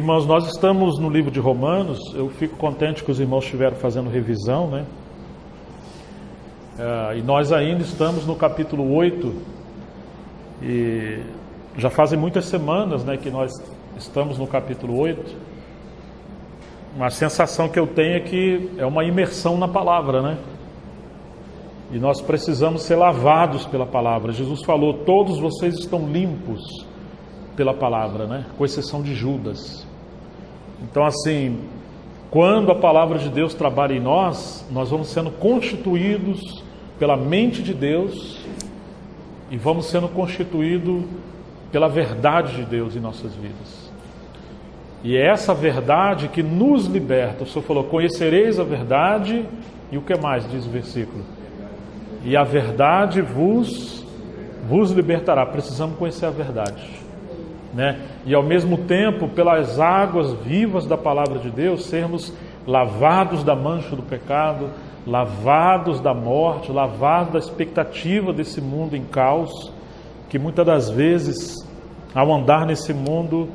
Irmãos, nós estamos no livro de Romanos. Eu fico contente que os irmãos estiveram fazendo revisão, né? E nós ainda estamos no capítulo 8. E já fazem muitas semanas, né, que nós estamos no capítulo 8. Uma sensação que eu tenho é que é uma imersão na palavra, né? E nós precisamos ser lavados pela palavra. Jesus falou: todos vocês estão limpos pela palavra, né? Com exceção de Judas. Então, assim, quando a palavra de Deus trabalha em nós, nós vamos sendo constituídos pela mente de Deus e vamos sendo constituídos pela verdade de Deus em nossas vidas. E é essa verdade que nos liberta. O Senhor falou: conhecereis a verdade, e o que mais diz o versículo? E a verdade vos libertará. Precisamos conhecer a verdade, né? E ao mesmo tempo, pelas águas vivas da palavra de Deus, sermos lavados da mancha do pecado, lavados da morte, lavados da expectativa desse mundo em caos, que muitas das vezes, ao andar nesse mundo,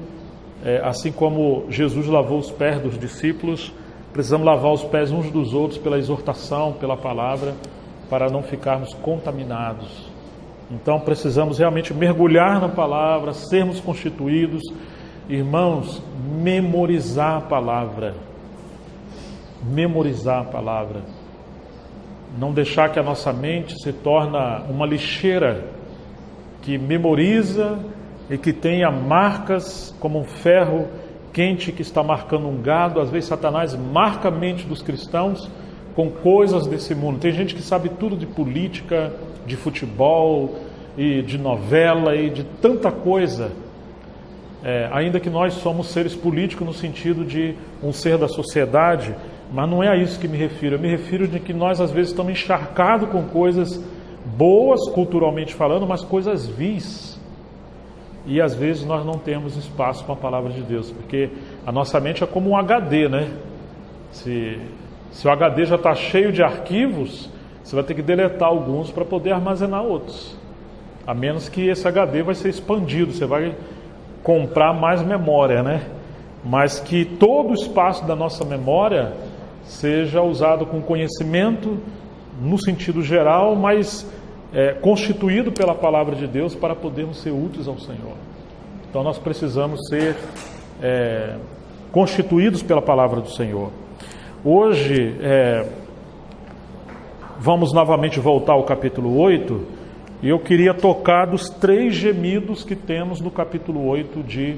assim como Jesus lavou os pés dos discípulos, precisamos lavar os pés uns dos outros pela exortação, pela palavra, para não ficarmos contaminados. Então precisamos realmente mergulhar na palavra, sermos constituídos, irmãos, memorizar a palavra. Memorizar a palavra. Não deixar que a nossa mente se torne uma lixeira que memoriza e que tenha marcas como um ferro quente que está marcando um gado. Às vezes Satanás marca a mente dos cristãos com coisas desse mundo. Tem gente que sabe tudo de política, de futebol, e de novela, e de tanta coisa. Ainda que nós somos seres políticos no sentido de um ser da sociedade, mas não é a isso que me refiro. Eu me refiro de que nós às vezes estamos encharcados com coisas boas, culturalmente falando, mas coisas vis. E às vezes nós não temos espaço com a palavra de Deus, porque a nossa mente é como um HD, né? Se o HD já está cheio de arquivos, você vai ter que deletar alguns para poder armazenar outros. A menos que esse HD vai ser expandido, você vai comprar mais memória, né? Mas que todo o espaço da nossa memória seja usado com conhecimento, no sentido geral, mas constituído pela palavra de Deus para podermos ser úteis ao Senhor. Então nós precisamos ser constituídos pela palavra do Senhor. Hoje, vamos novamente voltar ao capítulo 8, e eu queria tocar dos 3 gemidos que temos no capítulo 8 de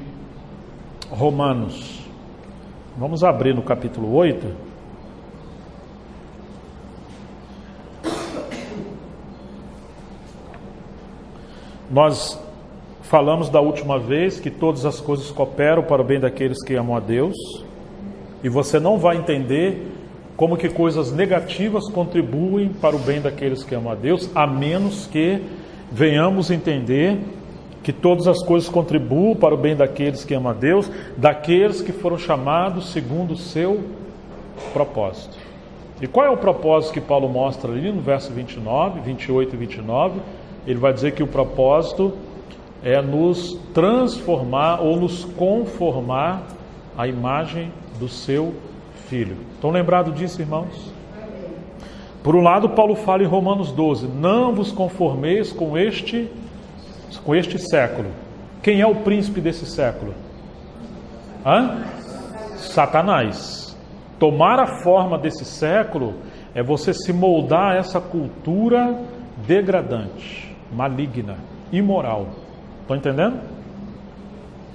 Romanos. Vamos abrir no capítulo 8. Nós falamos da última vez que todas as coisas cooperam para o bem daqueles que amam a Deus. E você não vai entender como que coisas negativas contribuem para o bem daqueles que amam a Deus, a menos que venhamos entender que todas as coisas contribuem para o bem daqueles que amam a Deus, daqueles que foram chamados segundo o seu propósito. E qual é o propósito que Paulo mostra ali no verso 28 e 29? Ele vai dizer que o propósito é nos transformar ou nos conformar à imagem do seu Filho. Estão lembrados disso, irmãos? Por um lado, Paulo fala em Romanos 12: não vos conformeis com este século. Quem é o príncipe desse século? Satanás. Tomar a forma desse século é você se moldar a essa cultura degradante, maligna, imoral. Estão entendendo?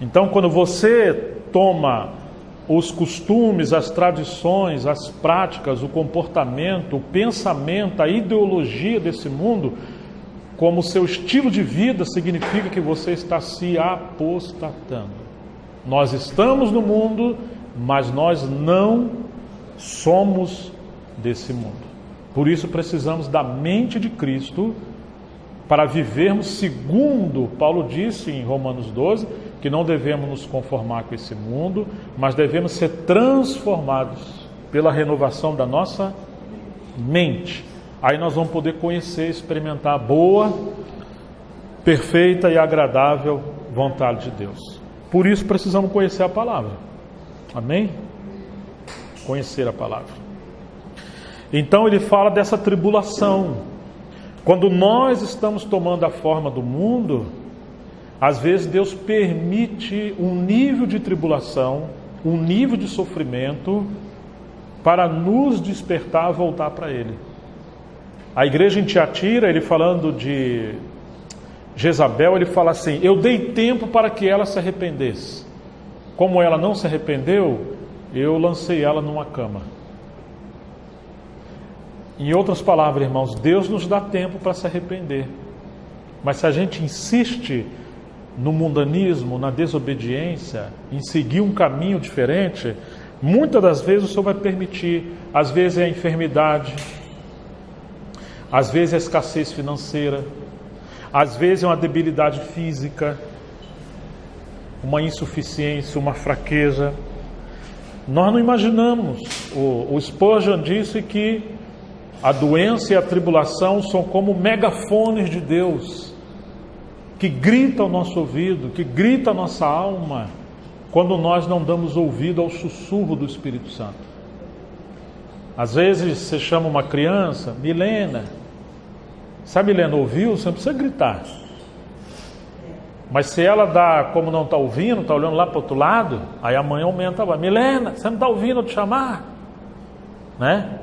Então, quando você toma os costumes, as tradições, as práticas, o comportamento, o pensamento, a ideologia desse mundo como seu estilo de vida, significa que você está se apostatando. Nós estamos no mundo, mas nós não somos desse mundo. Por isso precisamos da mente de Cristo para vivermos segundo Paulo disse em Romanos 12, que não devemos nos conformar com esse mundo, mas devemos ser transformados pela renovação da nossa mente. Aí nós vamos poder conhecer, experimentar a boa, perfeita e agradável vontade de Deus. Por isso precisamos conhecer a palavra. Amém? Conhecer a palavra. Então ele fala dessa tribulação. Quando nós estamos tomando a forma do mundo, às vezes Deus permite um nível de tribulação, um nível de sofrimento, para nos despertar a voltar para Ele. A igreja em Tiatira, ele falando de Jezabel, ele fala assim: eu dei tempo para que ela se arrependesse. Como ela não se arrependeu, eu lancei ela numa cama. Em outras palavras, irmãos, Deus nos dá tempo para se arrepender. Mas se a gente insiste no mundanismo, na desobediência, em seguir um caminho diferente, muitas das vezes o Senhor vai permitir. Às vezes é a enfermidade, às vezes é a escassez financeira, às vezes é uma debilidade física, uma insuficiência, uma fraqueza. Nós não imaginamos. O Spurgeon disse que a doença e a tribulação são como megafones de Deus, que grita ao nosso ouvido, que grita a nossa alma, quando nós não damos ouvido ao sussurro do Espírito Santo. Às vezes você chama uma criança, Milena. Se a Milena ouviu, você não precisa gritar. Mas se ela dá, como não está ouvindo, está olhando lá para o outro lado, aí a mãe aumenta a voz: Milena, você não está ouvindo eu te chamar? Né?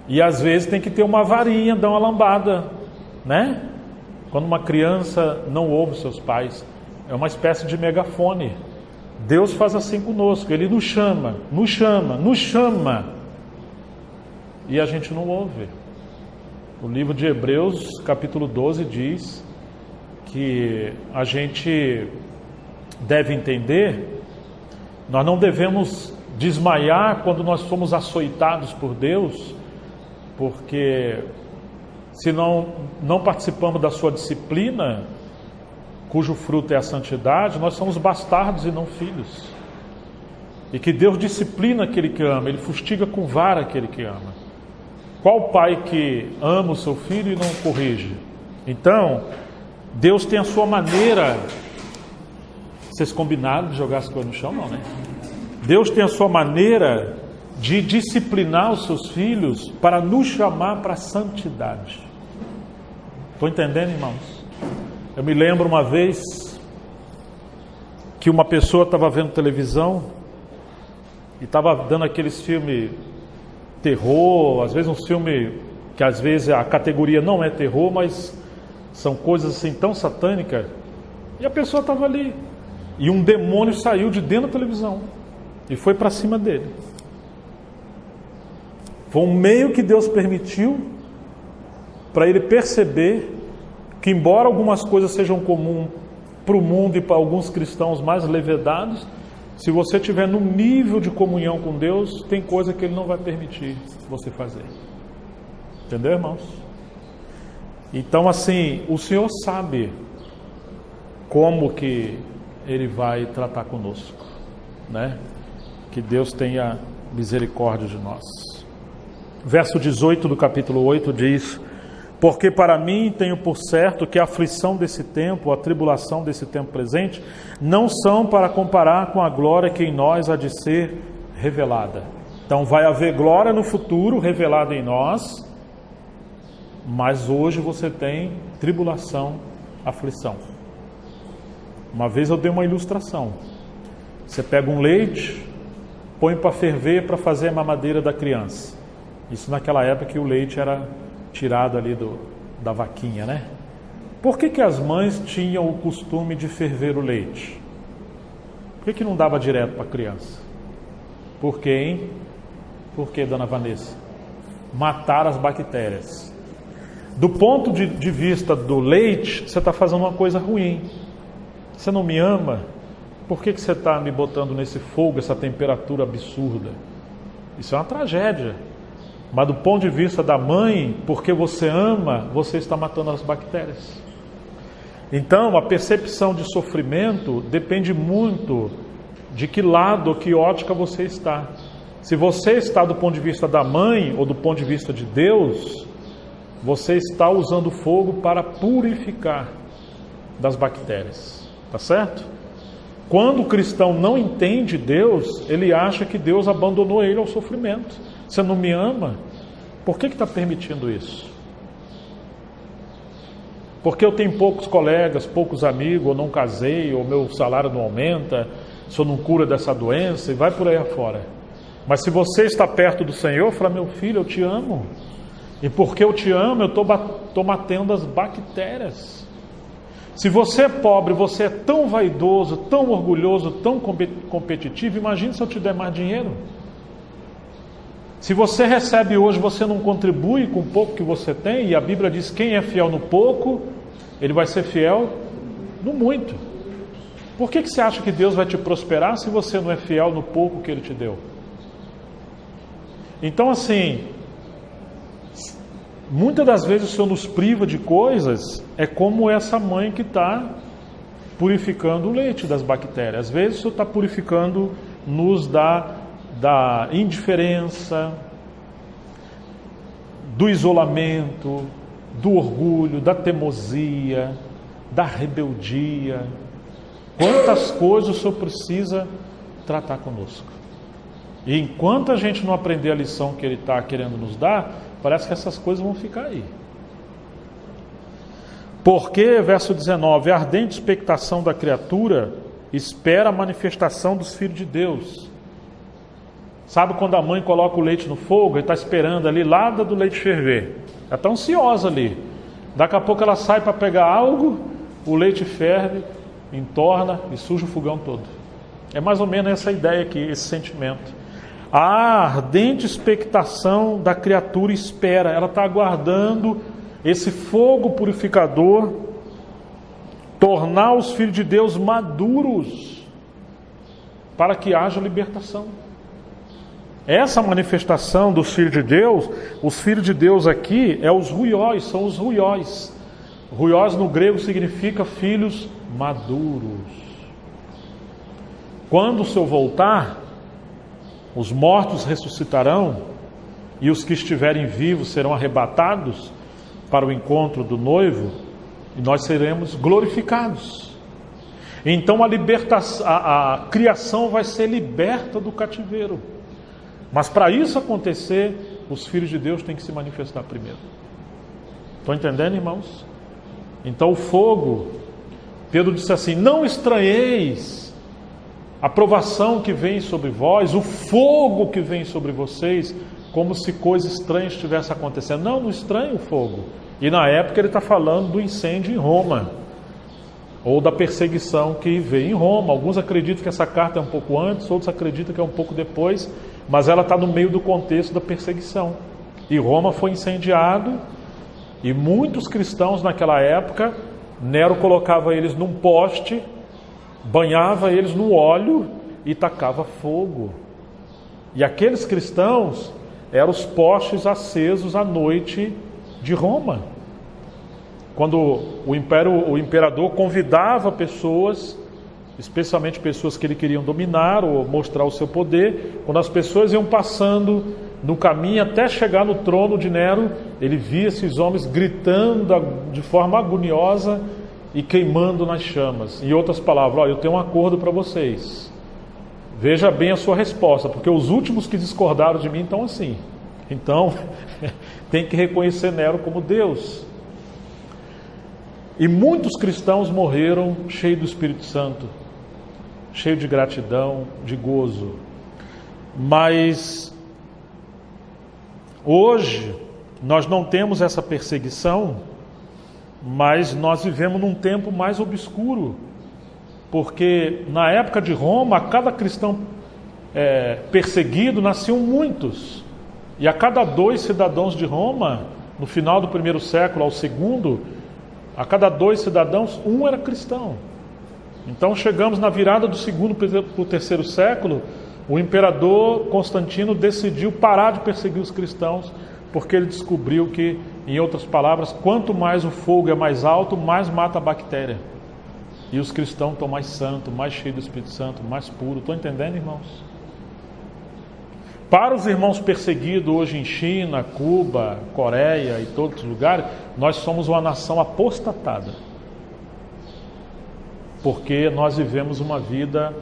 E às vezes tem que ter uma varinha, dar uma lambada, né? Quando uma criança não ouve seus pais, é uma espécie de megafone. Deus faz assim conosco, Ele nos chama, nos chama, nos chama, e a gente não ouve. O livro de Hebreus, capítulo 12, diz que a gente deve entender, nós não devemos desmaiar quando nós somos açoitados por Deus, porque se não participamos da sua disciplina, cujo fruto é a santidade, nós somos bastardos e não filhos. E que Deus disciplina aquele que ama, Ele fustiga com vara aquele que ama. Qual pai que ama o seu filho e não o corrige? Então, Deus tem a sua maneira. Vocês combinaram de jogar as coisas no chão, não, né? Deus tem a sua maneira de disciplinar os seus filhos para nos chamar para a santidade. Estão entendendo, irmãos? Eu me lembro uma vez que uma pessoa estava vendo televisão e estava dando aqueles filmes terror, às vezes um filme que às vezes a categoria não é terror, mas são coisas assim tão satânicas, e a pessoa estava ali, e um demônio saiu de dentro da televisão e foi para cima dele. Foi um meio que Deus permitiu para ele perceber que, embora algumas coisas sejam comuns para o mundo e para alguns cristãos mais levedados, se você estiver no nível de comunhão com Deus, tem coisa que Ele não vai permitir você fazer. Entendeu, irmãos? Então, assim, o Senhor sabe como que Ele vai tratar conosco, né? Que Deus tenha misericórdia de nós. Verso 18 do capítulo 8 diz: porque para mim tenho por certo que a aflição desse tempo, a tribulação desse tempo presente, não são para comparar com a glória que em nós há de ser revelada. Então vai haver glória no futuro revelada em nós, mas hoje você tem tribulação, aflição. Uma vez eu dei uma ilustração. Você pega um leite, põe para ferver para fazer a mamadeira da criança. Isso naquela época que o leite era tirado ali da vaquinha, né? Por que as mães tinham o costume de ferver o leite? Por que não dava direto para a criança? Por quê, hein? Por que, dona Vanessa? Matar as bactérias. Do ponto de vista do leite, você está fazendo uma coisa ruim. Você não me ama? Por que você está me botando nesse fogo, essa temperatura absurda? Isso é uma tragédia. Mas do ponto de vista da mãe, porque você ama, você está matando as bactérias. Então, a percepção de sofrimento depende muito de que lado ou que ótica você está. Se você está do ponto de vista da mãe ou do ponto de vista de Deus, você está usando fogo para purificar das bactérias. Tá certo? Quando o cristão não entende Deus, ele acha que Deus abandonou ele ao sofrimento. Você não me ama? Por que está permitindo isso? Porque eu tenho poucos colegas, poucos amigos, ou não casei, ou meu salário não aumenta, se eu não cura dessa doença, e vai por aí afora. Mas se você está perto do Senhor, fala, meu filho, eu te amo. E porque eu te amo, eu estou matando as bactérias. Se você é pobre, você é tão vaidoso, tão orgulhoso, tão competitivo, imagine se eu te der mais dinheiro. Se você recebe hoje, você não contribui com o pouco que você tem, e a Bíblia diz, quem é fiel no pouco, ele vai ser fiel no muito. Por que você acha que Deus vai te prosperar se você não é fiel no pouco que Ele te deu? Então assim, muitas das vezes o Senhor nos priva de coisas, é como essa mãe que está purificando o leite das bactérias. Às vezes o Senhor está purificando-nos da indiferença, do isolamento, do orgulho, da teimosia, da rebeldia. Quantas coisas o Senhor precisa tratar conosco. E enquanto a gente não aprender a lição que Ele está querendo nos dar, parece que essas coisas vão ficar aí. Porque, verso 19, a ardente expectação da criatura espera a manifestação dos filhos de Deus. Sabe quando a mãe coloca o leite no fogo, ele está esperando ali, lá do leite ferver. Ela está ansiosa ali. Daqui a pouco ela sai para pegar algo, o leite ferve, entorna e suja o fogão todo. É mais ou menos essa ideia aqui, esse sentimento. A ardente expectação da criatura espera, ela está aguardando esse fogo purificador tornar os filhos de Deus maduros para que haja libertação. Essa manifestação dos filhos de Deus, os filhos de Deus aqui é os ruiós, são os ruiós. Ruiós no grego significa filhos maduros. Quando o Senhor voltar, os mortos ressuscitarão e os que estiverem vivos serão arrebatados para o encontro do noivo e nós seremos glorificados. Então a criação vai ser liberta do cativeiro. Mas para isso acontecer, os filhos de Deus têm que se manifestar primeiro. Estão entendendo, irmãos? Então o fogo, Pedro disse assim, não estranheis a provação que vem sobre vós, o fogo que vem sobre vocês, como se coisa estranha estivesse acontecendo. Não estranhe o fogo. E na época ele está falando do incêndio em Roma, ou da perseguição que veio em Roma. Alguns acreditam que essa carta é um pouco antes, outros acreditam que é um pouco depois, mas ela está no meio do contexto da perseguição. E Roma foi incendiado, e muitos cristãos naquela época, Nero colocava eles num poste, banhava eles no óleo e tacava fogo. E aqueles cristãos eram os postes acesos à noite de Roma. Quando o imperador convidava pessoas, especialmente pessoas que ele queria dominar ou mostrar o seu poder, quando as pessoas iam passando no caminho até chegar no trono de Nero, ele via esses homens gritando de forma agoniosa e queimando nas chamas. Em outras palavras, olha, eu tenho um acordo para vocês. Veja bem a sua resposta, porque os últimos que discordaram de mim estão assim. Então, tem que reconhecer Nero como Deus. E muitos cristãos morreram cheios do Espírito Santo, cheios de gratidão, de gozo. Mas hoje nós não temos essa perseguição, mas nós vivemos num tempo mais obscuro, porque na época de Roma, a cada cristão perseguido nasciam muitos, e a cada 2 cidadãos de Roma, no final do 1º século ao 2º, a cada 2 cidadãos, 1 era cristão. Então chegamos na virada do 2º para o 3º século, o imperador Constantino decidiu parar de perseguir os cristãos, porque ele descobriu que, em outras palavras, quanto mais o fogo é mais alto, mais mata a bactéria. E os cristãos estão mais santos, mais cheios do Espírito Santo, mais puros. Estão entendendo, irmãos? Para os irmãos perseguidos hoje em China, Cuba, Coreia e todos os lugares, nós somos uma nação apostatada. porque nós vivemos uma vida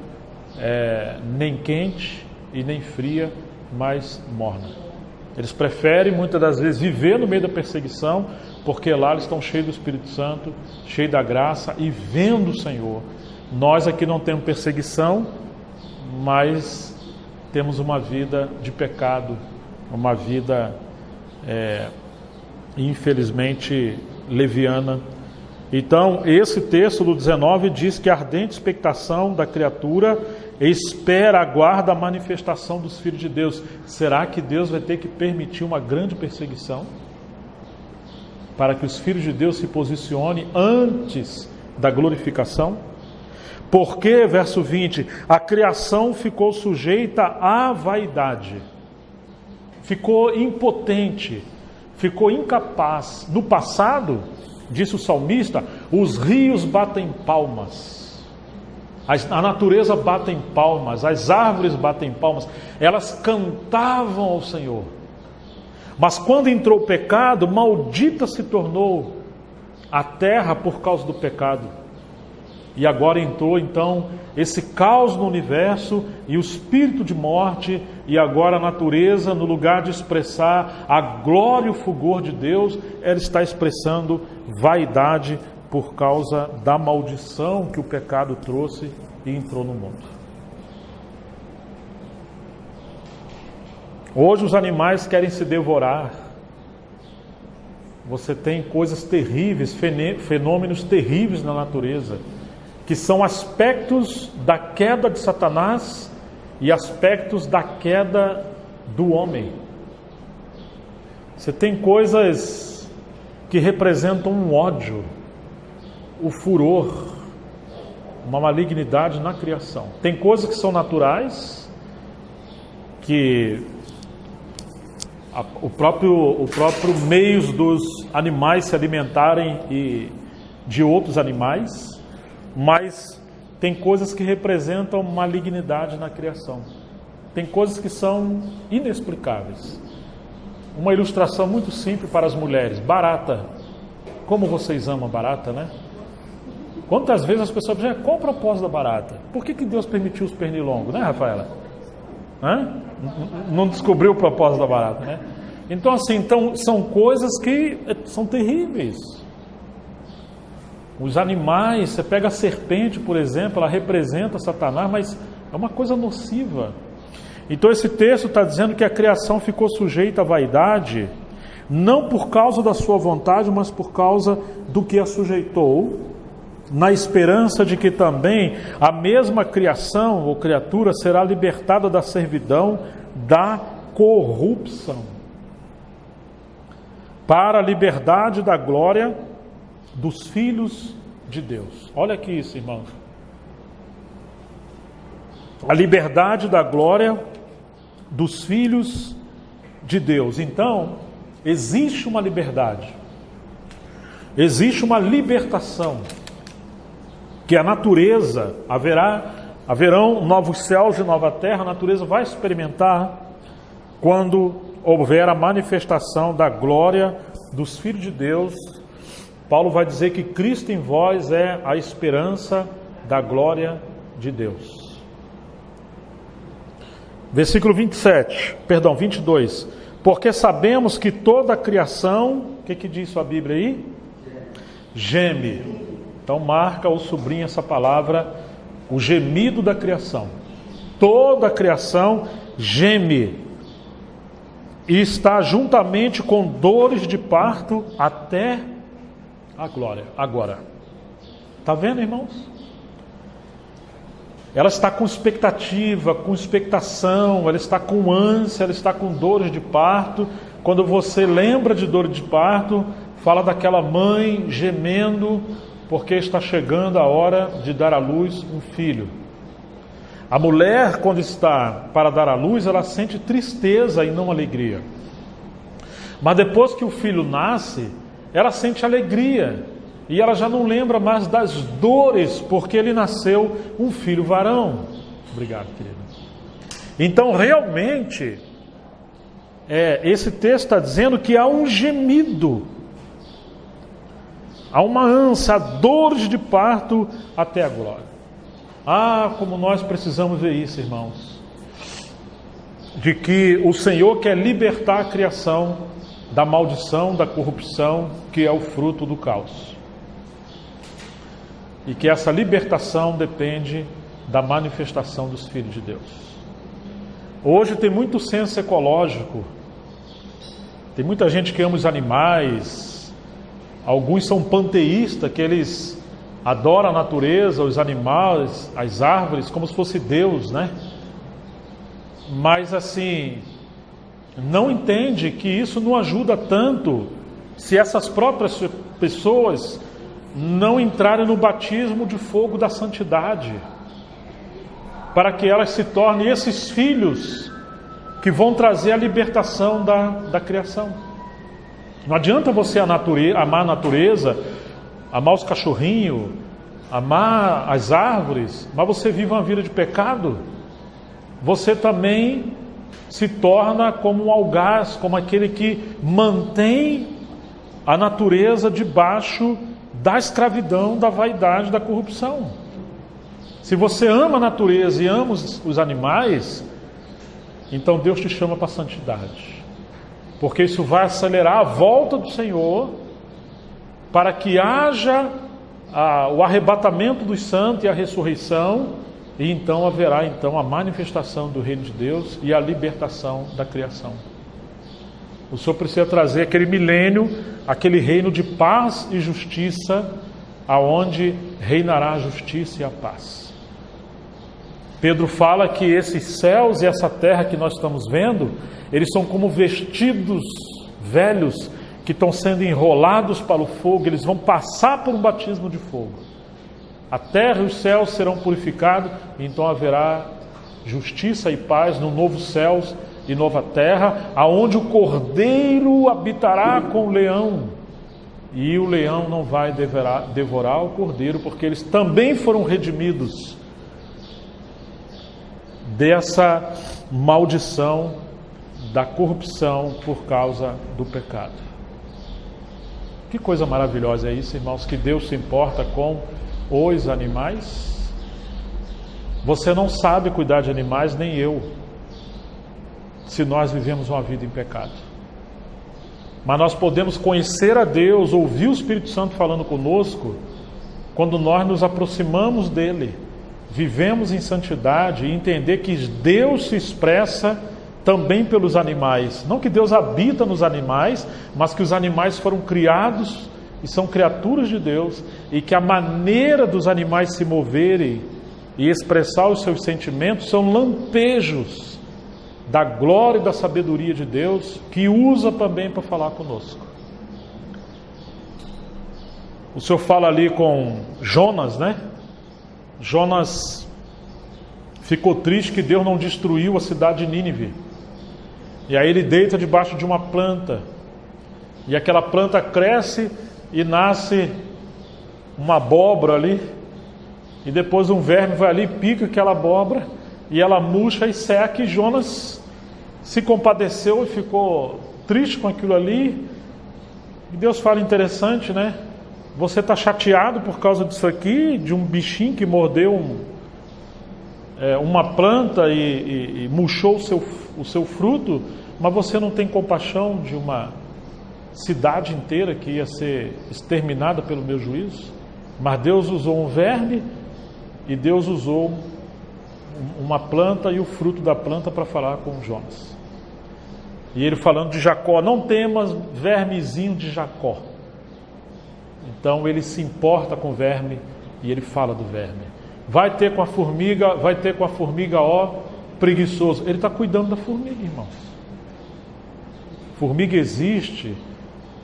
nem quente e nem fria, mas morna. Eles preferem muitas das vezes viver no meio da perseguição, porque lá eles estão cheios do Espírito Santo, cheios da graça e vendo o Senhor. Nós aqui não temos perseguição, mas temos uma vida de pecado, uma vida infelizmente leviana. Então esse texto do 19 diz que a ardente expectação da criatura espera, aguarda a manifestação dos filhos de Deus. Será que Deus vai ter que permitir uma grande perseguição para que os filhos de Deus se posicionem antes da glorificação? Porque, verso 20, a criação ficou sujeita à vaidade, ficou impotente, ficou incapaz. No passado, disse o salmista, os rios batem palmas, a natureza bate palmas, as árvores batem palmas, elas cantavam ao Senhor. Mas quando entrou o pecado, maldita se tornou a terra por causa do pecado. E agora entrou então esse caos no universo e o espírito de morte, e agora a natureza, no lugar de expressar a glória e o fulgor de Deus, ela está expressando vaidade por causa da maldição que o pecado trouxe e entrou no mundo. Hoje os animais querem se devorar. Você tem coisas terríveis, fenômenos terríveis na natureza, que são aspectos da queda de Satanás e aspectos da queda do homem. Você tem coisas que representam um ódio, o furor, uma malignidade na criação. Tem coisas que são naturais, que o próprio meio dos animais se alimentarem de outros animais, mas tem coisas que representam malignidade na criação. Tem coisas que são inexplicáveis. Uma ilustração muito simples para as mulheres: barata. Como vocês amam barata, né? Quantas vezes as pessoas dizem, qual o propósito da barata? Por que Deus permitiu os pernilongos, né, Rafaela? Não descobriu o propósito da barata, né? Então, assim, são coisas que são terríveis. Os animais, você pega a serpente, por exemplo, ela representa Satanás, mas é uma coisa nociva. Então esse texto está dizendo que a criação ficou sujeita à vaidade, não por causa da sua vontade, mas por causa do que a sujeitou, na esperança de que também a mesma criação ou criatura será libertada da servidão, da corrupção, para a liberdade da glória dos filhos de Deus. Olha aqui isso, irmãos. A liberdade da glória dos filhos de Deus. Então, existe uma liberdade, existe uma libertação, que a natureza, haverão novos céus e nova terra, a natureza vai experimentar quando houver a manifestação da glória dos filhos de Deus. Paulo vai dizer que Cristo em vós é a esperança da glória de Deus. Versículo 22. Porque sabemos que toda a criação, o que diz sua Bíblia aí? Geme. Então marca ou sublinha essa palavra, o gemido da criação. Toda a criação geme e está juntamente com dores de parto até a glória. Agora, está vendo, irmãos? Ela está com expectativa, com expectação, ela está com ânsia, ela está com dores de parto. Quando você lembra de dor de parto, fala daquela mãe gemendo, porque está chegando a hora de dar à luz um filho. A mulher, quando está para dar à luz, ela sente tristeza e não alegria. Mas depois que o filho nasce, ela sente alegria. E ela já não lembra mais das dores, porque ele nasceu um filho varão. Obrigado, querido. Então, realmente, esse texto está dizendo que há um gemido. Há uma ânsia, há dores de parto até a glória. Ah, como nós precisamos ver isso, irmãos. De que o Senhor quer libertar a criação da maldição, da corrupção, que é o fruto do caos. E que essa libertação depende da manifestação dos filhos de Deus. Hoje tem muito senso ecológico. Tem muita gente que ama os animais. Alguns são panteístas, que eles adoram a natureza, os animais, as árvores, como se fosse Deus, né? Mas assim, não entende que isso não ajuda tanto se essas próprias pessoas não entrarem no batismo de fogo da santidade, para que elas se tornem esses filhos que vão trazer a libertação da criação. Não adianta você amar a natureza, amar os cachorrinhos, amar as árvores, mas você vive uma vida de pecado. Você também se torna como um algaz, como aquele que mantém a natureza debaixo da escravidão, da vaidade, da corrupção. Se você ama a natureza e ama os animais, então Deus te chama para a santidade, porque isso vai acelerar a volta do Senhor, para que haja o arrebatamento dos santos e a ressurreição, e então haverá a manifestação do reino de Deus e a libertação da criação. O Senhor precisa trazer aquele milênio, aquele reino de paz e justiça, aonde reinará a justiça e a paz. Pedro fala que esses céus e essa terra que nós estamos vendo, eles são como vestidos velhos que estão sendo enrolados para o fogo. Eles vão passar por um batismo de fogo. A terra e os céus serão purificados, e então haverá justiça e paz no novo céus e nova terra, aonde o cordeiro habitará com o leão, e o leão não vai devorar o cordeiro, porque eles também foram redimidos dessa maldição da corrupção por causa do pecado. Que coisa maravilhosa é isso, irmãos, que Deus se importa com os animais. Você não sabe cuidar de animais, nem eu, se nós vivemos uma vida em pecado. Mas nós podemos conhecer a Deus, ouvir o Espírito Santo falando conosco, quando nós nos aproximamos dele, vivemos em santidade e entender que Deus se expressa também pelos animais. Não que Deus habita nos animais, mas que os animais foram criados e são criaturas de Deus, e que a maneira dos animais se moverem e expressar os seus sentimentos são lampejos da glória e da sabedoria de Deus, que usa também para falar conosco. O Senhor fala ali com Jonas, né? Jonas ficou triste que Deus não destruiu a cidade de Nínive. E aí ele deita debaixo de uma planta, e aquela planta cresce e nasce uma abóbora ali, e depois um verme vai ali, pica aquela abóbora, e ela murcha e seca, e Jonas se compadeceu e ficou triste com aquilo ali. E Deus fala, interessante, né? Você está chateado por causa disso aqui, de um bichinho que mordeu uma planta e murchou o seu fruto, mas você não tem compaixão de uma cidade inteira que ia ser exterminada pelo meu juízo? Mas Deus usou um verme e Deus usou uma planta e o fruto da planta para falar com Jonas. E ele falando de Jacó, não temas, vermezinho de Jacó. Então ele se importa com o verme e ele fala do verme. Vai ter com a formiga, ó, preguiçoso. Ele está cuidando da formiga, irmãos. Formiga existe,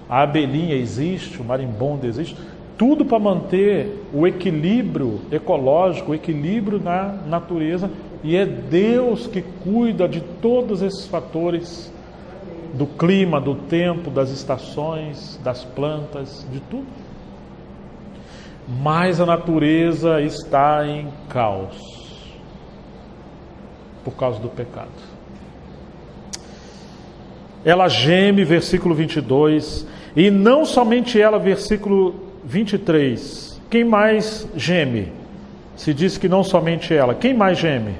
a abelhinha existe, o marimbondo existe, tudo para manter o equilíbrio ecológico, o equilíbrio na natureza, e é Deus que cuida de todos esses fatores, do clima, do tempo, das estações, das plantas, de tudo. Mas a natureza está em caos por causa do pecado. Ela geme, versículo 22, e não somente ela, versículo 23. Quem mais geme? Se diz que não somente ela. Quem mais geme?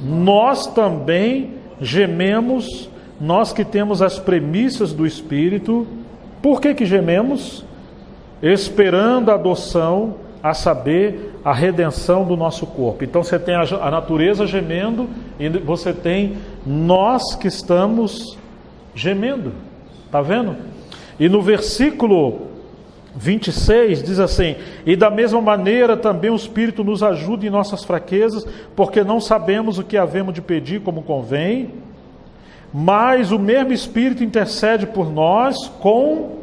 Nós também gememos, nós que temos as premissas do Espírito. Por que gememos? Esperando a adoção, a saber, a redenção do nosso corpo. Então você tem a natureza gemendo e você tem nós que estamos gemendo. Está vendo? E no versículo 26 diz assim: e da mesma maneira também o Espírito nos ajuda em nossas fraquezas, porque não sabemos o que havemos de pedir como convém, mas o mesmo Espírito intercede por nós com...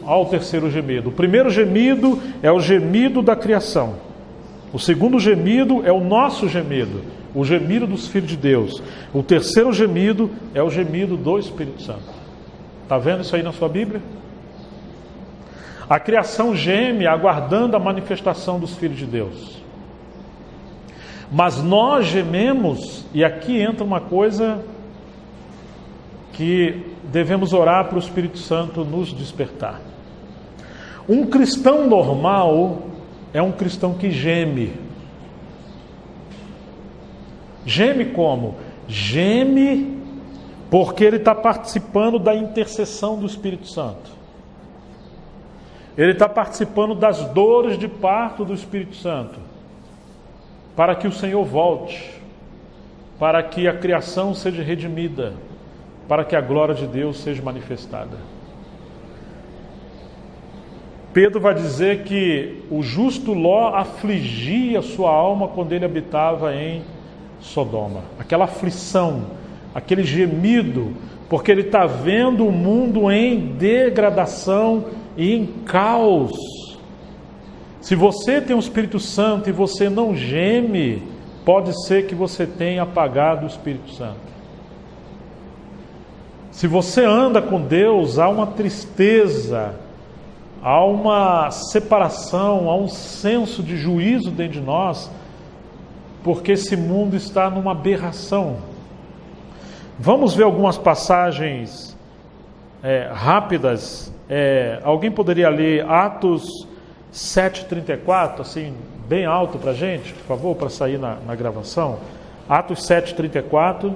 Ao terceiro gemido. O primeiro gemido é o gemido da criação. O segundo gemido é o nosso gemido, o gemido dos filhos de Deus. O terceiro gemido é o gemido do Espírito Santo. Está vendo isso aí na sua Bíblia? A criação geme aguardando a manifestação dos filhos de Deus. Mas nós gememos, e aqui entra uma coisa que devemos orar para o Espírito Santo nos despertar. Um cristão normal é um cristão que geme. Geme como? Geme porque ele está participando da intercessão do Espírito Santo. Ele está participando das dores de parto do Espírito Santo, para que o Senhor volte, para que a criação seja redimida, para que a glória de Deus seja manifestada. Pedro vai dizer que o justo Ló afligia sua alma quando ele habitava em Sodoma. Aquela aflição, aquele gemido, porque ele está vendo o mundo em degradação e em caos. Se você tem o Espírito Santo e você não geme, pode ser que você tenha apagado o Espírito Santo. Se você anda com Deus, há uma tristeza, há uma separação, há um senso de juízo dentro de nós, porque esse mundo está numa aberração. Vamos ver algumas passagens rápidas. Alguém poderia ler Atos 7,34, assim, bem alto para a gente, por favor, para sair na gravação? Atos 7,34.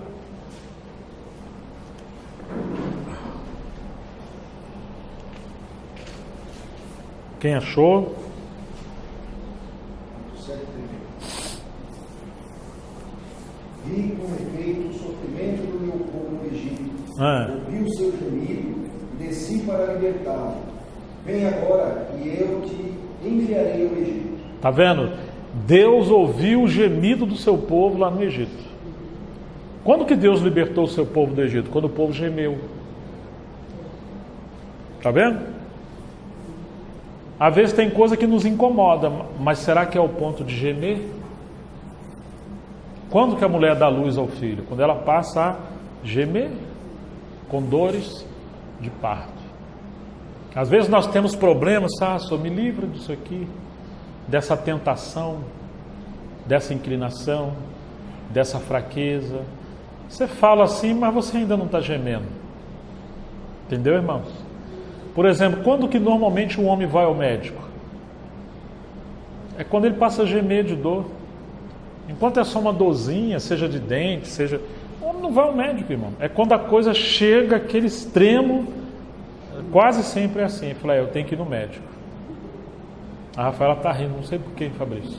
Quem achou? Vi com efeito o sofrimento do meu povo no Egito, ouvi o seu gemido e desci para libertá-lo. Vem agora e eu te enviarei ao Egito. Está vendo? Deus ouviu o gemido do seu povo lá no Egito. Quando que Deus libertou o seu povo do Egito? Quando o povo gemeu. Está vendo? Às vezes tem coisa que nos incomoda, mas será que é o ponto de gemer? Quando que a mulher dá luz ao filho? Quando ela passa a gemer, com dores de parto. Às vezes nós temos problemas, Senhor, me livra disso aqui, dessa tentação, dessa inclinação, dessa fraqueza. Você fala assim, mas você ainda não está gemendo. Entendeu, irmãos? Por exemplo, quando que normalmente um homem vai ao médico? É quando ele passa a gemer de dor. Enquanto é só uma dorzinha, seja de dente, seja... O homem não vai ao médico, irmão. É quando a coisa chega àquele extremo, quase sempre é assim. Eu falei, eu tenho que ir no médico. A Rafaela está rindo, não sei porquê, Fabrício.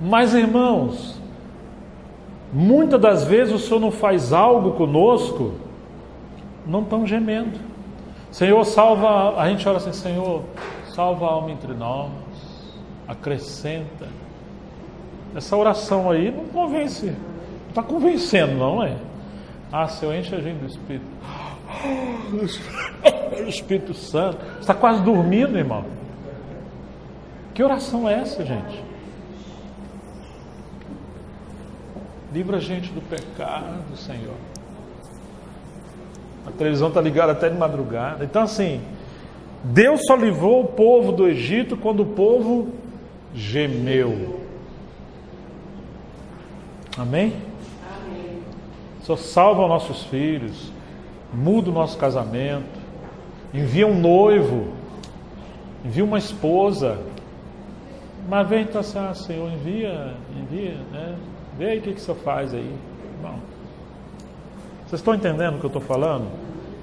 Mas, irmãos, muitas das vezes o Senhor não faz algo conosco, não estão gemendo. Senhor, salva, a gente ora assim, Senhor, salva a alma entre nós, acrescenta. Essa oração aí não convence, não está convencendo, não é? Senhor, enche a gente do Espírito. O Espírito Santo. Você está quase dormindo, irmão. Que oração é essa, gente? Livra a gente do pecado, Senhor. A televisão está ligada até de madrugada. Então assim, Deus só livrou o povo do Egito quando o povo gemeu. Amém? Amém. Só salva os nossos filhos, muda o nosso casamento, envia um noivo, envia uma esposa. Mas vem e assim, Senhor, envia, né? Vê aí o que o Senhor faz aí. Bom, vocês estão entendendo o que eu estou falando?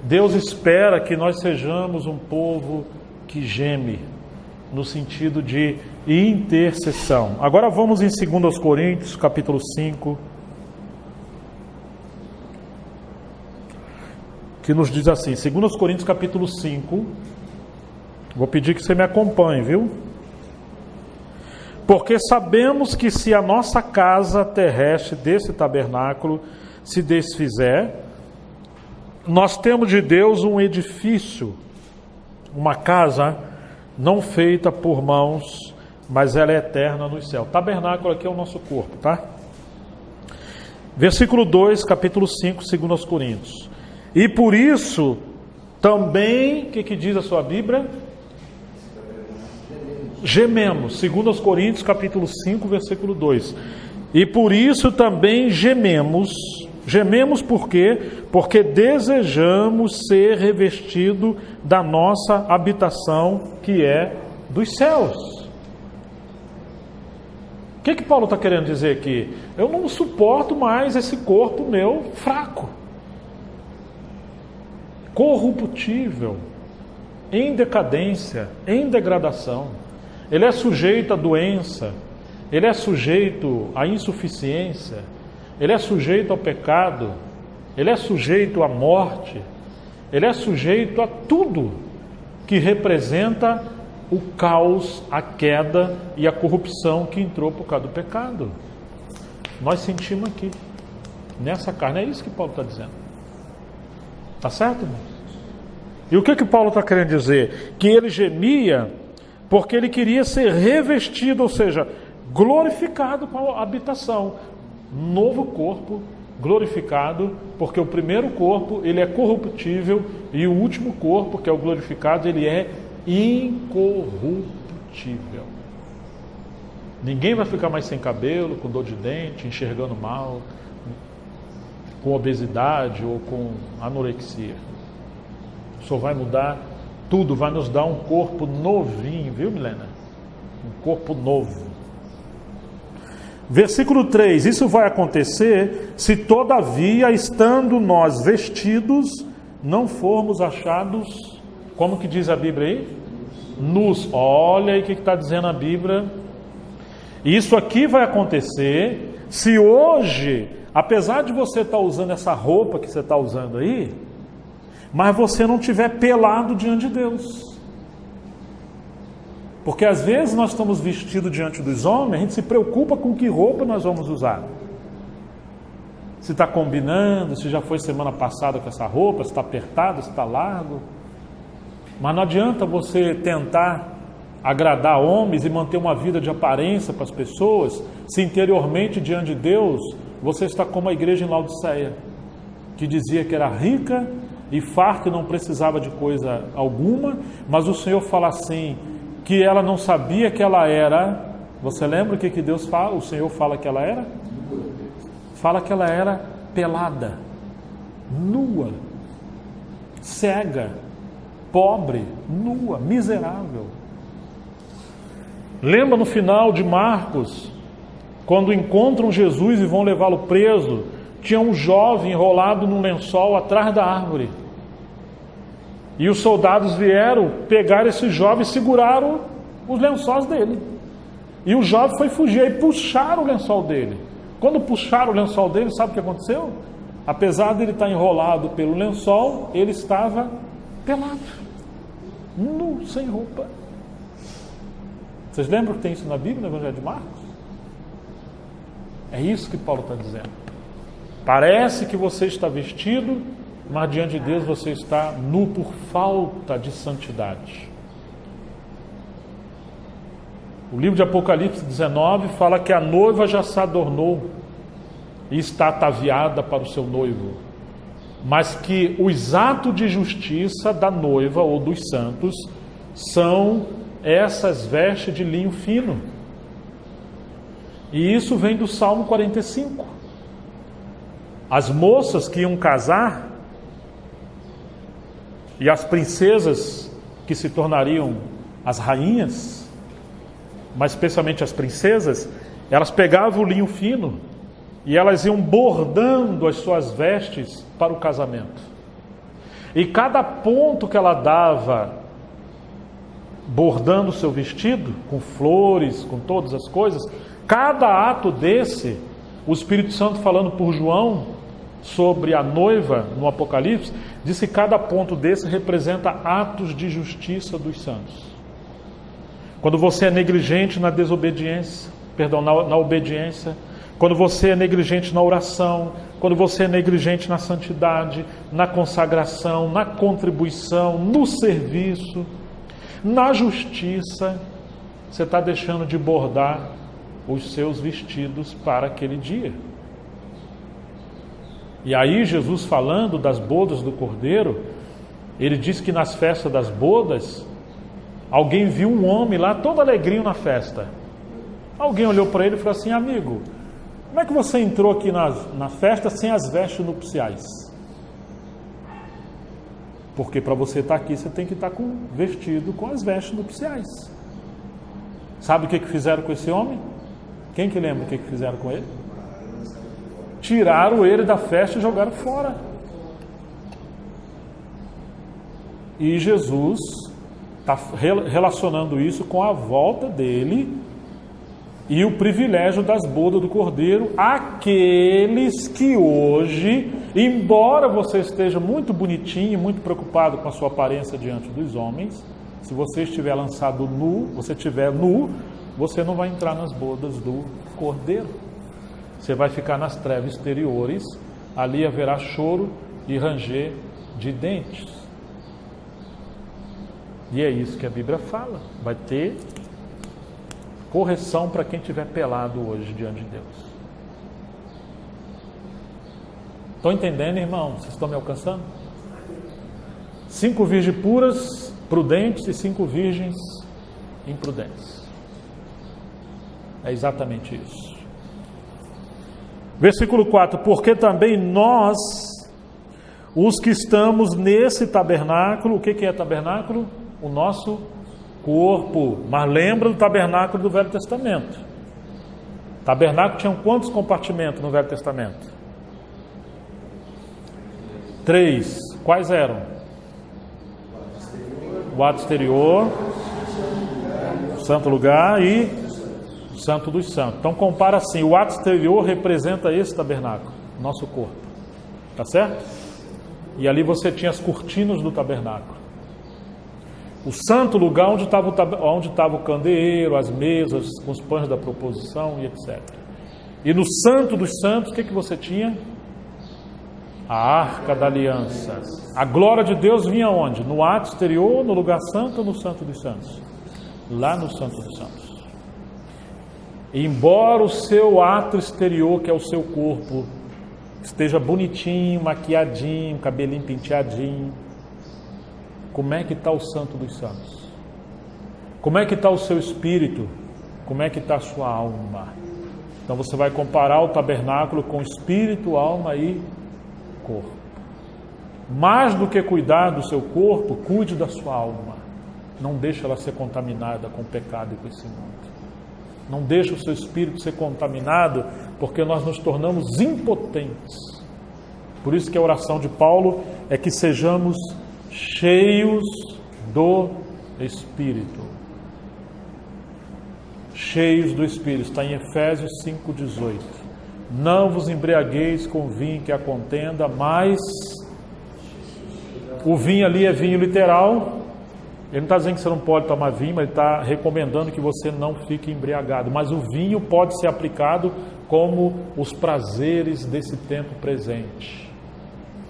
Deus espera que nós sejamos um povo que geme, no sentido de intercessão. Agora vamos em 2 Coríntios, capítulo 5, que nos diz assim, 2 Coríntios, capítulo 5, vou pedir que você me acompanhe, viu? Porque sabemos que se a nossa casa terrestre desse tabernáculo se desfizer, nós temos de Deus um edifício, uma casa não feita por mãos, mas ela é eterna no céu. Tabernáculo aqui é o nosso corpo, tá? Versículo 2, capítulo 5, 2 Coríntios. E por isso também, o que diz a sua Bíblia? Gememos, 2 Coríntios capítulo 5, versículo 2. E por isso também gememos. Gememos por quê? Porque desejamos ser revestido da nossa habitação, que é dos céus. O que Paulo está querendo dizer aqui? Eu não suporto mais esse corpo meu fraco, corruptível, em decadência, em degradação. Ele é sujeito à doença, ele é sujeito à insuficiência, ele é sujeito ao pecado, ele é sujeito à morte, ele é sujeito a tudo que representa o caos, a queda e a corrupção que entrou por causa do pecado. Nós sentimos aqui, nessa carne, é isso que Paulo está dizendo. Está certo, irmão? E o que Paulo está querendo dizer? Que ele gemia porque ele queria ser revestido, ou seja, glorificado com a habitação. Novo corpo glorificado, porque o primeiro corpo ele é corruptível e o último corpo, que é o glorificado, ele é incorruptível. Ninguém vai ficar mais sem cabelo, com dor de dente, enxergando mal, com obesidade ou com anorexia. Só vai mudar tudo, vai nos dar um corpo novinho, viu, Milena? Um corpo novo. Versículo 3, isso vai acontecer se todavia, estando nós vestidos, não formos achados, como que diz a Bíblia aí? Nus. Olha aí o que está dizendo a Bíblia. Isso aqui vai acontecer se hoje, apesar de você estar usando essa roupa que você está usando aí, mas você não estiver pelado diante de Deus. Porque às vezes nós estamos vestidos diante dos homens, a gente se preocupa com que roupa nós vamos usar. Se está combinando, se já foi semana passada com essa roupa, se está apertado, se está largo. Mas não adianta você tentar agradar homens e manter uma vida de aparência para as pessoas, se interiormente diante de Deus você está como a igreja em Laodiceia, que dizia que era rica e farta e não precisava de coisa alguma, mas o Senhor fala assim, que ela não sabia que ela era. Você lembra o que Deus fala? O Senhor fala que ela era? Fala que ela era pelada, nua, cega, pobre, nua, miserável. Lembra no final de Marcos, quando encontram Jesus e vão levá-lo preso, tinha um jovem enrolado num lençol atrás da árvore. E os soldados vieram pegar esse jovem e seguraram os lençóis dele. E o jovem foi fugir e puxaram o lençol dele. Quando puxaram o lençol dele, sabe o que aconteceu? Apesar de ele estar enrolado pelo lençol, ele estava pelado, nu, sem roupa. Vocês lembram que tem isso na Bíblia, no Evangelho de Marcos? É isso que Paulo está dizendo. Parece que você está vestido, mas diante de Deus você está nu por falta de santidade. O livro de Apocalipse 19 fala que a noiva já se adornou e está ataviada para o seu noivo, mas que os atos de justiça da noiva ou dos santos são essas vestes de linho fino. E isso vem do Salmo 45. As moças que iam casar, e as princesas que se tornariam as rainhas, mas especialmente as princesas, elas pegavam o linho fino e elas iam bordando as suas vestes para o casamento. E cada ponto que ela dava, bordando o seu vestido, com flores, com todas as coisas, cada ato desse, o Espírito Santo falando por João sobre a noiva no Apocalipse, diz que cada ponto desse representa atos de justiça dos santos. Quando você é negligente na desobediência, na obediência, quando você é negligente na oração, quando você é negligente na santidade, na consagração, na contribuição, no serviço, na justiça, você está deixando de bordar os seus vestidos para aquele dia. E aí Jesus, falando das bodas do Cordeiro, ele diz que nas festas das bodas, alguém viu um homem lá todo alegrinho na festa. Alguém olhou para ele e falou assim: amigo, como é que você entrou aqui na festa sem as vestes nupciais? Porque para você estar aqui, você tem que estar vestido com as vestes nupciais. Sabe o que fizeram com esse homem? Quem que lembra o que fizeram com ele? Tiraram ele da festa e jogaram fora. E Jesus está relacionando isso com a volta dele e o privilégio das bodas do Cordeiro, aqueles que hoje, embora você esteja muito bonitinho, muito preocupado com a sua aparência diante dos homens, se você estiver lançado nu, você não vai entrar nas bodas do Cordeiro. Você vai ficar nas trevas exteriores, ali haverá choro e ranger de dentes. E é isso que a Bíblia fala. Vai ter correção para quem estiver pelado hoje diante de Deus. Estão entendendo, irmão? Vocês estão me alcançando? 5 virgens puras, prudentes, e 5 virgens imprudentes. É exatamente isso. Versículo 4: porque também nós, os que estamos nesse tabernáculo, o que é tabernáculo? O nosso corpo. Mas lembra do tabernáculo do Velho Testamento. Tabernáculo tinha quantos compartimentos no Velho Testamento? 3. Quais eram? O ato exterior, o santo lugar e o santo dos santos. Então compara assim: o ato exterior representa esse tabernáculo, nosso corpo, tá certo? E ali você tinha as cortinas do tabernáculo. O santo lugar onde estava o candeeiro, as mesas com os pães da proposição e etc. E no santo dos santos, o que você tinha? A arca da aliança. A glória de Deus vinha onde? No ato exterior, no lugar santo ou no santo dos santos? Lá no santo dos santos. Embora o seu ato exterior, que é o seu corpo, esteja bonitinho, maquiadinho, cabelinho penteadinho, como é que está o santo dos santos? Como é que está o seu espírito? Como é que está a sua alma? Então você vai comparar o tabernáculo com espírito, alma e corpo. Mais do que cuidar do seu corpo, cuide da sua alma. Não deixe ela ser contaminada com o pecado e com esse mundo. Não deixe o seu espírito ser contaminado, porque nós nos tornamos impotentes. Por isso que a oração de Paulo é que sejamos cheios do Espírito. Cheios do Espírito, está em Efésios 5,18. Não vos embriagueis com vinho que a contenda, mas o vinho ali é vinho literal. Ele não está dizendo que você não pode tomar vinho, mas ele está recomendando que você não fique embriagado. Mas o vinho pode ser aplicado como os prazeres desse tempo presente.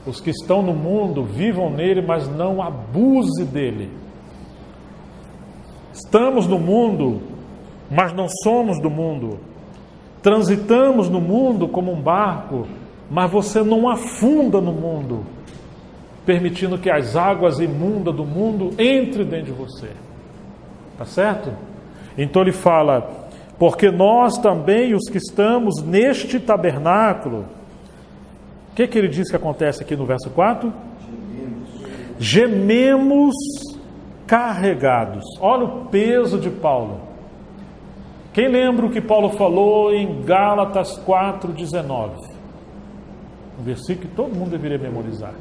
Os que estão no mundo, vivam nele, mas não abuse dele. Estamos no mundo, mas não somos do mundo. Transitamos no mundo como um barco, mas você não afunda no mundo, permitindo que as águas imundas do mundo entrem dentro de você. Tá certo? Então ele fala: porque nós também, os que estamos neste tabernáculo, o que ele diz que acontece aqui no verso 4? gememos carregados. Olha o peso de Paulo. Quem lembra o que Paulo falou em Gálatas 4,19? Um versículo que todo mundo deveria memorizar.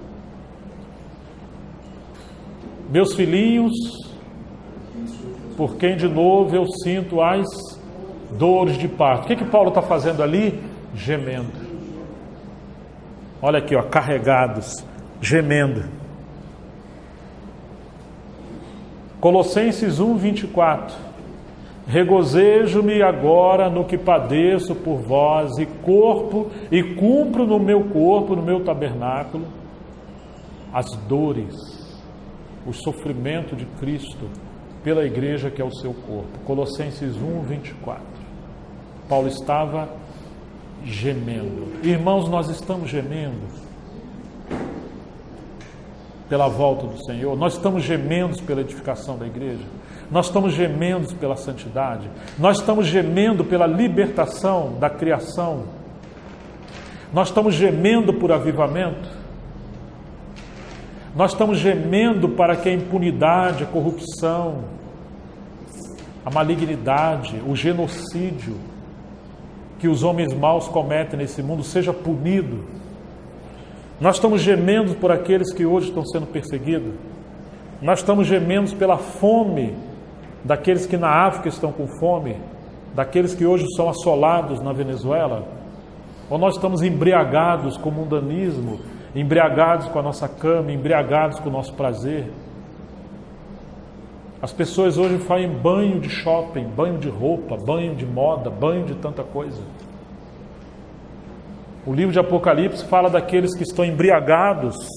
Meus filhinhos, por quem de novo eu sinto as dores de parto. O que Paulo está fazendo ali? Gemendo. Olha aqui, ó, carregados, gemendo. Colossenses 1:24. Regozijo-me agora no que padeço por vós e cumpro no meu corpo, no meu tabernáculo, as dores, o sofrimento de Cristo pela igreja que é o seu corpo. Colossenses 1:24. Paulo estava gemendo. Irmãos, nós estamos gemendo pela volta do Senhor, nós estamos gemendo pela edificação da igreja, nós estamos gemendo pela santidade, nós estamos gemendo pela libertação da criação, nós estamos gemendo por avivamento, nós estamos gemendo para que a impunidade, a corrupção, a malignidade, o genocídio que os homens maus cometem nesse mundo seja punido. Nós estamos gemendo por aqueles que hoje estão sendo perseguidos. Nós estamos gemendo pela fome daqueles que na África estão com fome, daqueles que hoje são assolados na Venezuela. Ou nós estamos embriagados com o mundanismo, embriagados com a nossa cama, embriagados com o nosso prazer. As pessoas hoje fazem banho de shopping, banho de roupa, banho de moda, banho de tanta coisa. O livro de Apocalipse fala daqueles que estão embriagados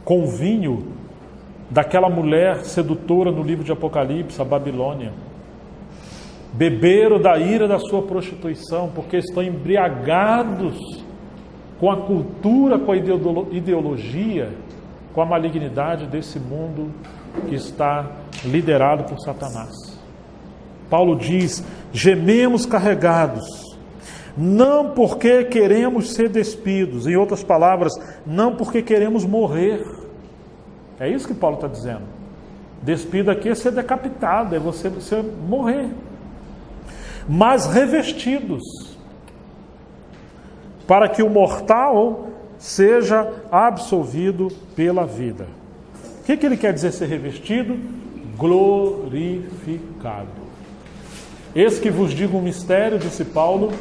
com o vinho daquela mulher sedutora no livro de Apocalipse, a Babilônia. Beberam da ira da sua prostituição, porque estão embriagados com a cultura, com a ideologia, com a malignidade desse mundo que está liderado por Satanás. Paulo diz: gememos carregados, não porque queremos ser despidos, em outras palavras, não porque queremos morrer. É isso que Paulo está dizendo. Despido aqui é ser decapitado, é você morrer. Mas revestidos, para que o mortal seja absolvido pela vida. O que ele quer dizer ser revestido? Glorificado. Eis que vos digo um mistério, disse Paulo,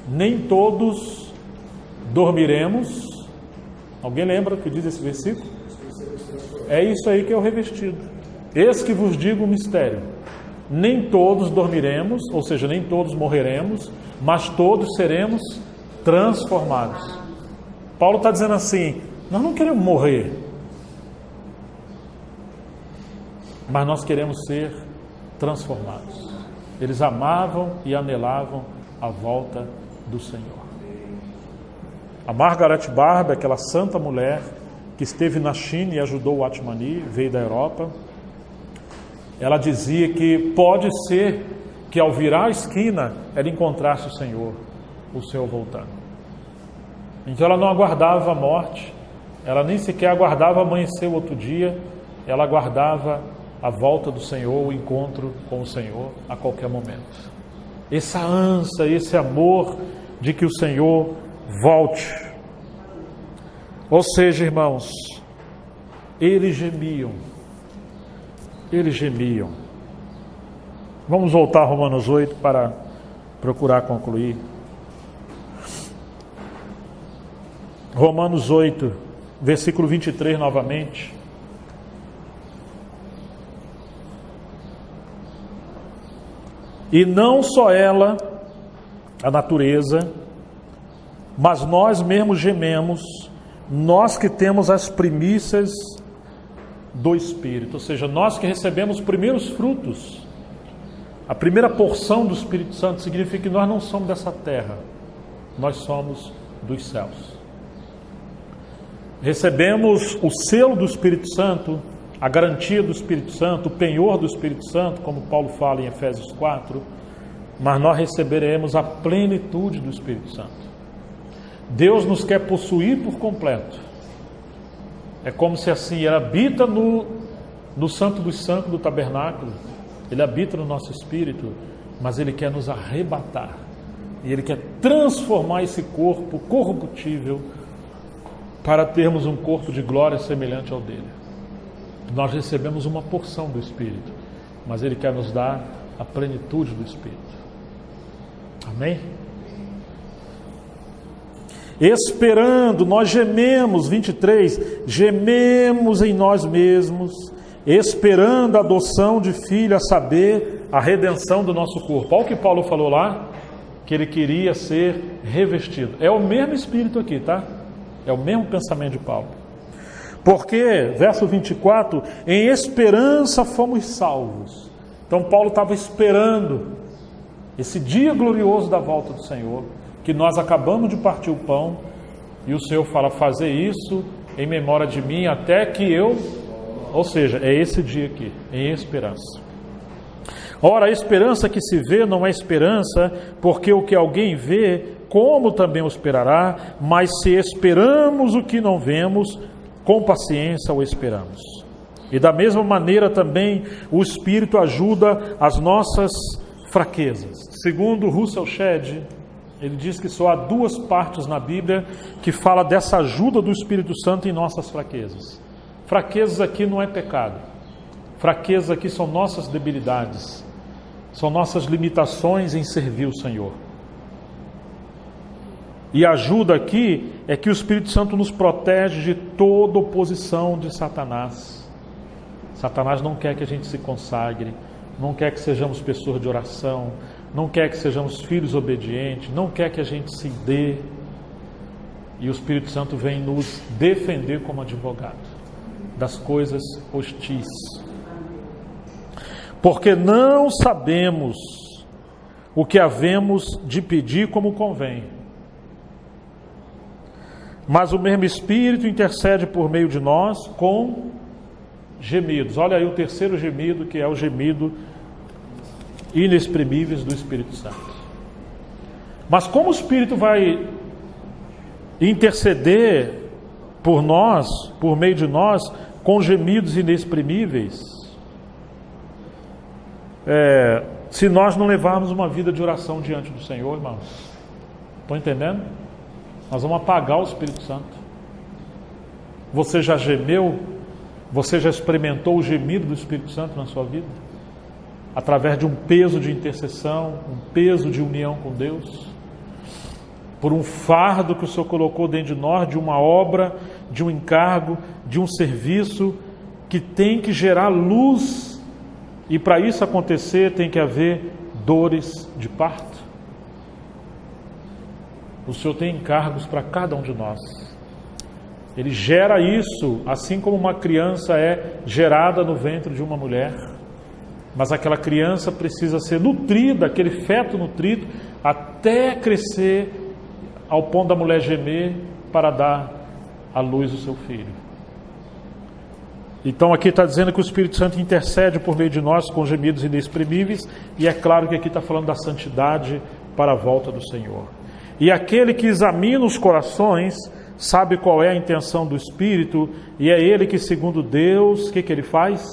nem todos dormiremos. Alguém lembra o que diz esse versículo? É isso aí que é o revestido. Eis que vos digo um mistério, nem todos dormiremos, ou seja, nem todos morreremos, mas todos seremos transformados. Paulo está dizendo assim: nós não queremos morrer, mas nós queremos ser transformados. Eles amavam e anelavam a volta do Senhor. A Margaret Barber, aquela santa mulher que esteve na China e ajudou o Atmani, veio da Europa, ela dizia que pode ser que ao virar a esquina ela encontrasse o Senhor voltando. Então ela não aguardava a morte, ela nem sequer aguardava amanhecer o outro dia, ela aguardava a volta do Senhor, o encontro com o Senhor a qualquer momento. Essa ânsia, esse amor de que o Senhor volte. Ou seja, irmãos, eles gemiam. Eles gemiam. Vamos voltar a Romanos 8 para procurar concluir. Romanos 8, versículo 23 novamente. E não só ela, a natureza, mas nós mesmos gememos, nós que temos as primícias do Espírito, ou seja, nós que recebemos os primeiros frutos, a primeira porção do Espírito Santo, significa que nós não somos dessa terra, nós somos dos céus. Recebemos o selo do Espírito Santo, a garantia do Espírito Santo, o penhor do Espírito Santo, como Paulo fala em Efésios 4, mas nós receberemos a plenitude do Espírito Santo. Deus nos quer possuir por completo. É como se assim, ele habita no Santo dos Santos do tabernáculo, ele habita no nosso espírito, mas ele quer nos arrebatar, e ele quer transformar esse corpo corruptível para termos um corpo de glória semelhante ao dele. Nós recebemos uma porção do Espírito, mas ele quer nos dar a plenitude do Espírito. Amém? Esperando, nós gememos, 23, gememos em nós mesmos, esperando a adoção de filho, a saber, a redenção do nosso corpo. Olha o que Paulo falou lá, que ele queria ser revestido. É o mesmo Espírito aqui, tá? É o mesmo pensamento de Paulo. Porque, verso 24, em esperança fomos salvos. Então Paulo estava esperando esse dia glorioso da volta do Senhor, que nós acabamos de partir o pão, e o Senhor fala, fazer isso em memória de mim, até que eu... Ou seja, é esse dia aqui, em esperança. Ora, a esperança que se vê não é esperança, porque o que alguém vê, como também o esperará, mas se esperamos o que não vemos, com paciência o esperamos. E da mesma maneira também o Espírito ajuda as nossas fraquezas. Segundo Russell Shedd, ele diz que só há duas partes na Bíblia que fala dessa ajuda do Espírito Santo em nossas fraquezas. Fraquezas aqui não é pecado. Fraquezas aqui são nossas debilidades. São nossas limitações em servir o Senhor. E a ajuda aqui é que o Espírito Santo nos protege de toda oposição de Satanás. Satanás não quer que a gente se consagre, não quer que sejamos pessoas de oração, não quer que sejamos filhos obedientes, não quer que a gente se dê. E o Espírito Santo vem nos defender como advogado das coisas hostis. Porque não sabemos o que havemos de pedir como convém. Mas o mesmo Espírito intercede por meio de nós com gemidos. Olha aí o terceiro gemido, que é o gemido inexprimíveis do Espírito Santo. Mas como o Espírito vai interceder por nós, por meio de nós, com gemidos inexprimíveis, se nós não levarmos uma vida de oração diante do Senhor, irmãos? Estão entendendo? Nós vamos apagar o Espírito Santo. Você já gemeu? Você já experimentou o gemido do Espírito Santo na sua vida? Através de um peso de intercessão, um peso de união com Deus? Por um fardo que o Senhor colocou dentro de nós, de uma obra, de um encargo, de um serviço que tem que gerar luz. E para isso acontecer tem que haver dores de parto. O Senhor tem encargos para cada um de nós. Ele gera isso, assim como uma criança é gerada no ventre de uma mulher. Mas aquela criança precisa ser nutrida, aquele feto nutrido, até crescer ao ponto da mulher gemer para dar à luz o seu filho. Então aqui está dizendo que o Espírito Santo intercede por meio de nós com gemidos inexprimíveis, e é claro que aqui está falando da santidade para a volta do Senhor. E aquele que examina os corações sabe qual é a intenção do Espírito, e é ele que, segundo Deus, o que ele faz?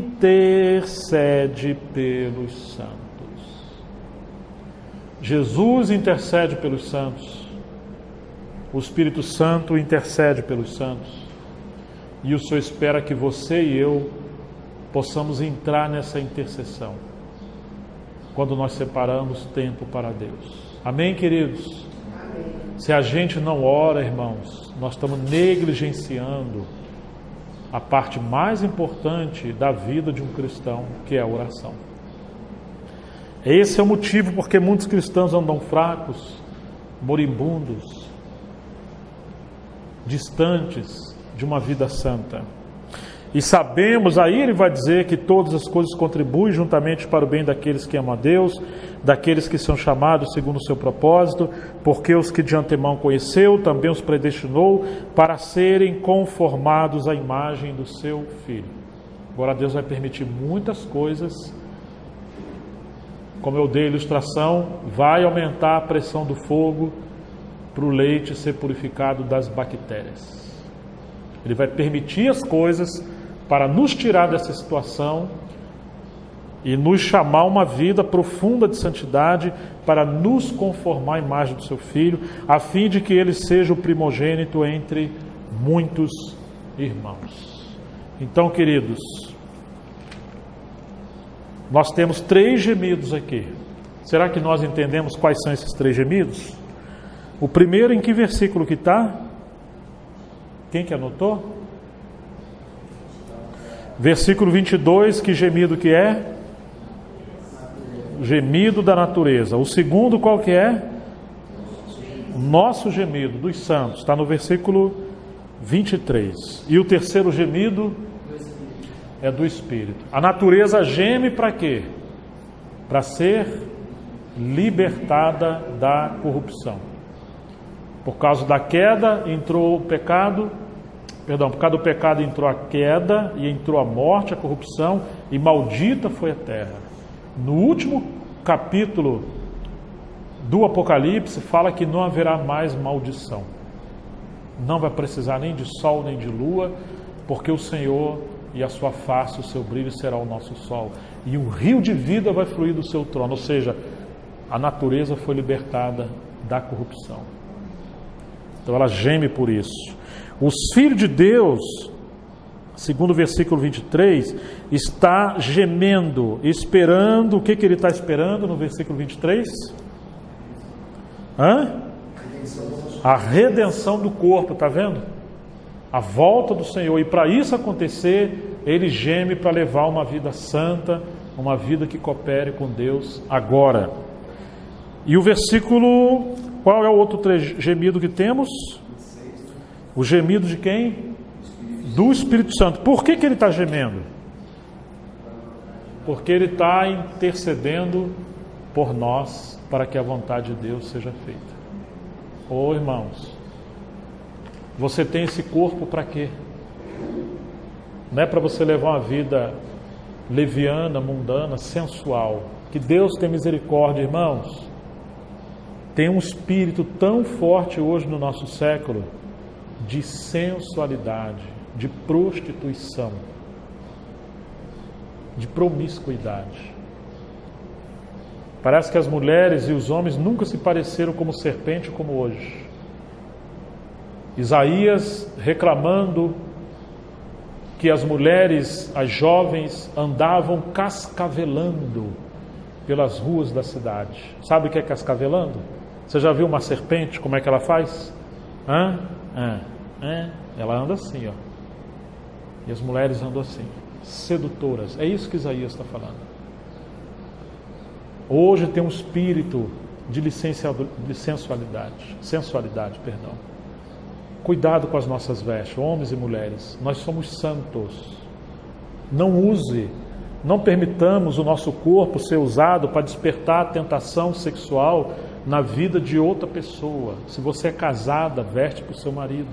Intercede pelos santos. Jesus intercede pelos santos. O Espírito Santo intercede pelos santos. E o Senhor espera que você e eu possamos entrar nessa intercessão quando nós separamos tempo para Deus. Amém, queridos? Amém. Se a gente não ora, irmãos, nós estamos negligenciando a parte mais importante da vida de um cristão, que é a oração. Esse é o motivo porque muitos cristãos andam fracos, moribundos, distantes de uma vida santa. E sabemos, aí ele vai dizer que todas as coisas contribuem juntamente para o bem daqueles que amam a Deus, daqueles que são chamados segundo o seu propósito, porque os que de antemão conheceu, também os predestinou para serem conformados à imagem do seu Filho. Agora Deus vai permitir muitas coisas, como eu dei a ilustração, vai aumentar a pressão do fogo, para o leite ser purificado das bactérias. Ele vai permitir as coisas para nos tirar dessa situação e nos chamar a uma vida profunda de santidade, para nos conformar à imagem do seu Filho, a fim de que ele seja o primogênito entre muitos irmãos. Então, queridos, nós temos 3 gemidos aqui. Será que nós entendemos quais são esses 3 gemidos? O primeiro, em que versículo que está? Quem que anotou? Versículo 22, que gemido que é? O gemido da natureza. O segundo, qual que é? O nosso gemido dos santos. Está no versículo 23. E o terceiro gemido é do Espírito. A natureza geme para quê? Para ser libertada da corrupção. Por causa da queda entrou o pecado, por causa do pecado entrou a queda e entrou a morte, a corrupção, e maldita foi a terra. No último capítulo do Apocalipse fala que não haverá mais maldição. Não vai precisar nem de sol nem de lua, porque o Senhor e a sua face, o seu brilho será o nosso sol. E um rio de vida vai fluir do seu trono, ou seja, a natureza foi libertada da corrupção. Então ela geme por isso. Os filhos de Deus, segundo o versículo 23, está gemendo, esperando. O que ele está esperando no versículo 23? A redenção do corpo, está vendo? A volta do Senhor. E para isso acontecer, ele geme para levar uma vida santa, uma vida que coopere com Deus agora. E o versículo, qual é o outro gemido que temos? O gemido de quem? Do Espírito Santo. Por que ele está gemendo? Porque ele está intercedendo por nós para que a vontade de Deus seja feita. Ô irmãos, você tem esse corpo para quê? Não é para você levar uma vida leviana, mundana, sensual. Que Deus tenha misericórdia, irmãos. Tem um espírito tão forte hoje no nosso século de sensualidade, de prostituição, de promiscuidade. Parece que as mulheres e os homens nunca se pareceram como serpente como hoje. Isaías reclamando que as mulheres, as jovens, andavam cascavelando pelas ruas da cidade. Sabe o que é cascavelando? Você já viu uma serpente, como é que ela faz? Ela anda assim, ó. E as mulheres andam assim, sedutoras. É isso que Isaías está falando. Hoje tem um espírito de sensualidade. Cuidado com as nossas vestes, homens e mulheres. Nós somos santos. Não permitamos o nosso corpo ser usado para despertar a tentação sexual na vida de outra pessoa. Se você é casada, veste para o seu marido.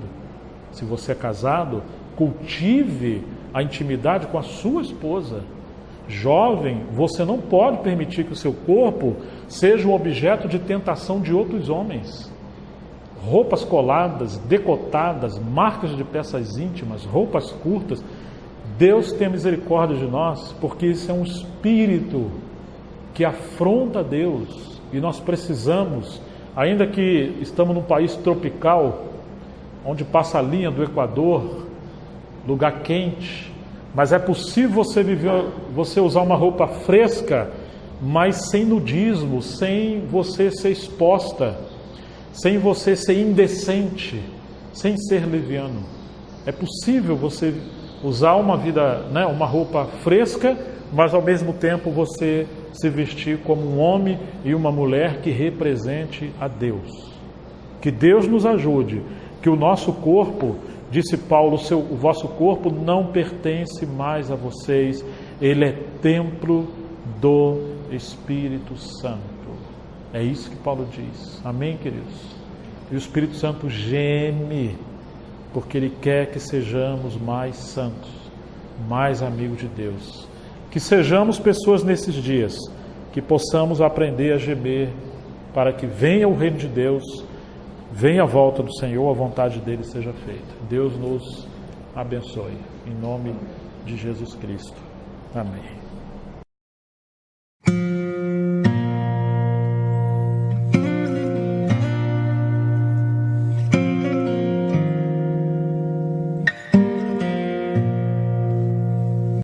Se você é casado, cultive a intimidade com a sua esposa. Jovem, você não pode permitir que o seu corpo seja um objeto de tentação de outros homens. Roupas coladas, decotadas, marcas de peças íntimas, roupas curtas. Deus tenha misericórdia de nós, porque isso é um espírito que afronta a Deus. E nós precisamos, ainda que estamos num país tropical, onde passa a linha do Equador, lugar quente, mas é possível você usar uma roupa fresca, mas sem nudismo, sem você ser exposta, sem você ser indecente, sem ser leviano. É possível você usar uma roupa fresca, mas ao mesmo tempo você se vestir como um homem e uma mulher que represente a Deus. Que Deus nos ajude, que o nosso corpo, disse Paulo, o vosso corpo não pertence mais a vocês, ele é templo do Espírito Santo. É isso que Paulo diz. Amém, queridos? E o Espírito Santo geme, porque ele quer que sejamos mais santos, mais amigos de Deus. Que sejamos pessoas nesses dias, que possamos aprender a gemer, para que venha o reino de Deus, venha a volta do Senhor, a vontade dele seja feita. Deus nos abençoe. Em nome de Jesus Cristo. Amém.